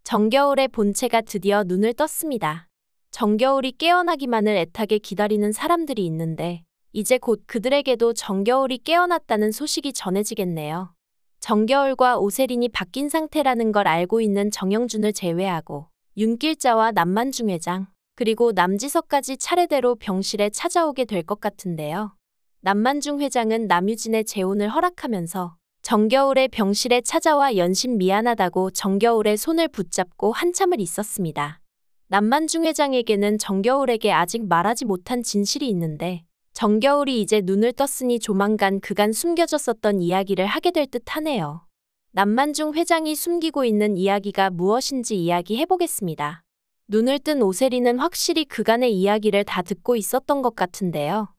정겨울의 본체가 드디어 눈을 떴습니다. 정겨울이 깨어나기만을 애타게 기다리는 사람들이 있는데 이제 곧 그들에게도 정겨울이 깨어났다는 소식이 전해지겠네요. 정겨울과 오세린이 바뀐 상태라는 걸 알고 있는 정영준을 제외하고 윤길자와 남만중 회장, 그리고 남지석까지 차례대로 병실에 찾아오게 될 것 같은데요. 남만중 회장은 남유진의 재혼을 허락하면서 정겨울의 병실에 찾아와 연신 미안하다고 정겨울의 손을 붙잡고 한참을 있었습니다. 남만중 회장에게는 정겨울에게 아직 말하지 못한 진실이 있는데 정겨울이 이제 눈을 떴으니 조만간 그간 숨겨졌었던 이야기를 하게 될 듯하네요. 남만중 회장이 숨기고 있는 이야기가 무엇인지 이야기해보겠습니다. 눈을 뜬 오세린은 확실히 그간의 이야기를 다 듣고 있었던 것 같은데요.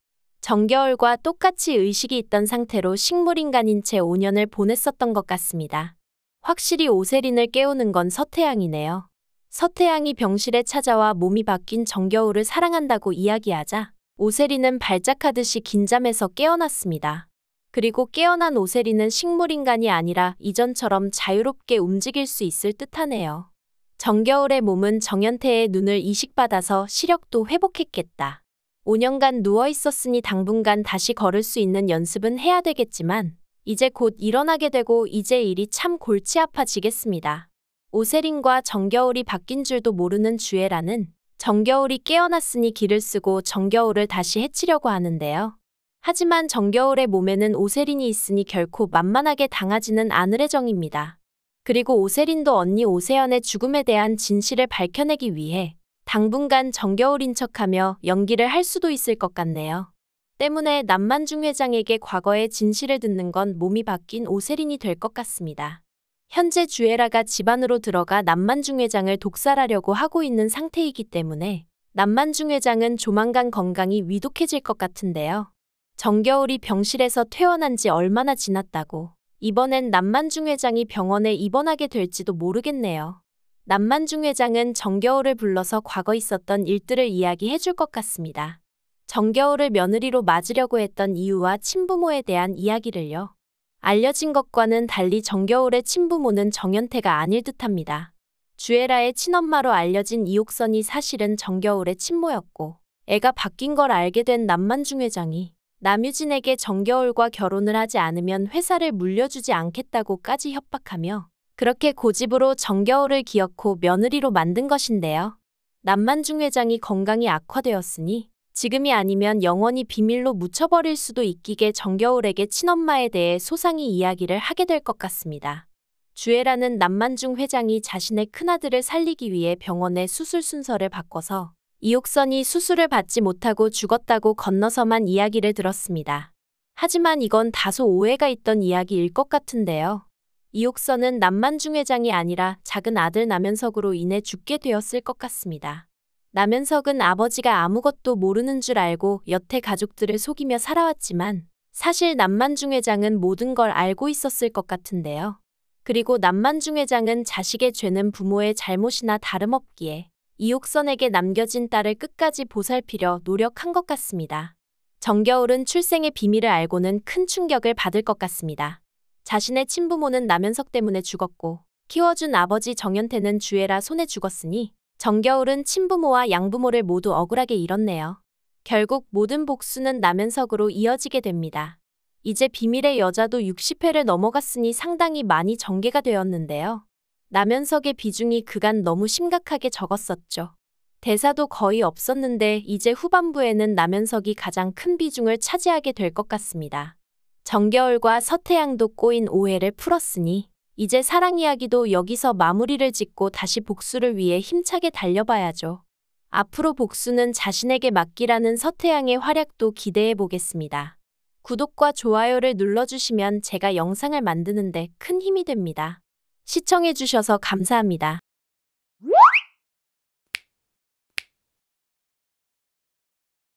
정겨울과 똑같이 의식이 있던 상태로 식물인간인 채 5년을 보냈었던 것 같습니다. 확실히 오세린을 깨우는 건 서태양이네요. 서태양이 병실에 찾아와 몸이 바뀐 정겨울을 사랑한다고 이야기하자 오세린은 발작하듯이 긴장해서 깨어났습니다. 그리고 깨어난 오세린은 식물인간이 아니라 이전처럼 자유롭게 움직일 수 있을 듯하네요. 정겨울의 몸은 정연태의 눈을 이식받아서 시력도 회복했겠다. 5년간 누워있었으니 당분간 다시 걸을 수 있는 연습은 해야 되겠지만 이제 곧 일어나게 되고 이제 일이 참 골치 아파지겠습니다. 오세린과 정겨울이 바뀐 줄도 모르는 주애라는 정겨울이 깨어났으니 기를 쓰고 정겨울을 다시 해치려고 하는데요. 하지만 정겨울의 몸에는 오세린이 있으니 결코 만만하게 당하지는 않을 예정입니다. 그리고 오세린도 언니 오세연의 죽음에 대한 진실을 밝혀내기 위해 당분간 정겨울인 척하며 연기를 할 수도 있을 것 같네요. 때문에 남만중 회장에게 과거의 진실을 듣는 건 몸이 바뀐 오세린이 될 것 같습니다. 현재 주애라가 집안으로 들어가 남만중 회장을 독살하려고 하고 있는 상태이기 때문에 남만중 회장은 조만간 건강이 위독해질 것 같은데요. 정겨울이 병실에서 퇴원한 지 얼마나 지났다고 이번엔 남만중 회장이 병원에 입원하게 될지도 모르겠네요. 남만중 회장은 정겨울을 불러서 과거 있었던 일들을 이야기해 줄 것 같습니다. 정겨울을 며느리로 맞으려고 했던 이유와 친부모에 대한 이야기를요. 알려진 것과는 달리 정겨울의 친부모는 정연태가 아닐 듯합니다. 주애라의 친엄마로 알려진 이옥선이 사실은 정겨울의 친모였고 애가 바뀐 걸 알게 된 남만중 회장이 남유진에게 정겨울과 결혼을 하지 않으면 회사를 물려주지 않겠다고까지 협박하며 그렇게 고집으로 정겨울을 기어코 며느리로 만든 것인데요. 남만중 회장이 건강이 악화되었으니 지금이 아니면 영원히 비밀로 묻혀버릴 수도 있기에 정겨울에게 친엄마에 대해 소상히 이야기를 하게 될 것 같습니다. 주애라는 남만중 회장이 자신의 큰아들을 살리기 위해 병원의 수술 순서를 바꿔서 이옥선이 수술을 받지 못하고 죽었다고 건너서만 이야기를 들었습니다. 하지만 이건 다소 오해가 있던 이야기일 것 같은데요. 이옥선은 남만중 회장이 아니라 작은 아들 남현석으로 인해 죽게 되었을 것 같습니다. 남현석은 아버지가 아무것도 모르는 줄 알고 여태 가족들을 속이며 살아왔지만 사실 남만중 회장은 모든 걸 알고 있었을 것 같은데요. 그리고 남만중 회장은 자식의 죄는 부모의 잘못이나 다름없기에 이옥선에게 남겨진 딸을 끝까지 보살피려 노력한 것 같습니다. 정겨울은 출생의 비밀을 알고는 큰 충격을 받을 것 같습니다. 자신의 친부모는 남현석 때문에 죽었고 키워준 아버지 정연태는 주애라 손에 죽었으니 정겨울은 친부모와 양부모를 모두 억울하게 잃었네요. 결국 모든 복수는 남현석으로 이어지게 됩니다. 이제 비밀의 여자도 60회를 넘어갔으니 상당히 많이 전개가 되었는데요. 남현석의 비중이 그간 너무 심각하게 적었었죠. 대사도 거의 없었는데 이제 후반부에는 남현석이 가장 큰 비중을 차지하게 될 것 같습니다. 정겨울과 서태양도 꼬인 오해를 풀었으니 이제 사랑 이야기도 여기서 마무리를 짓고 다시 복수를 위해 힘차게 달려봐야죠. 앞으로 복수는 자신에게 맡기라는 서태양의 활약도 기대해 보겠습니다. 구독과 좋아요를 눌러주시면 제가 영상을 만드는데 큰 힘이 됩니다. 시청해주셔서 감사합니다.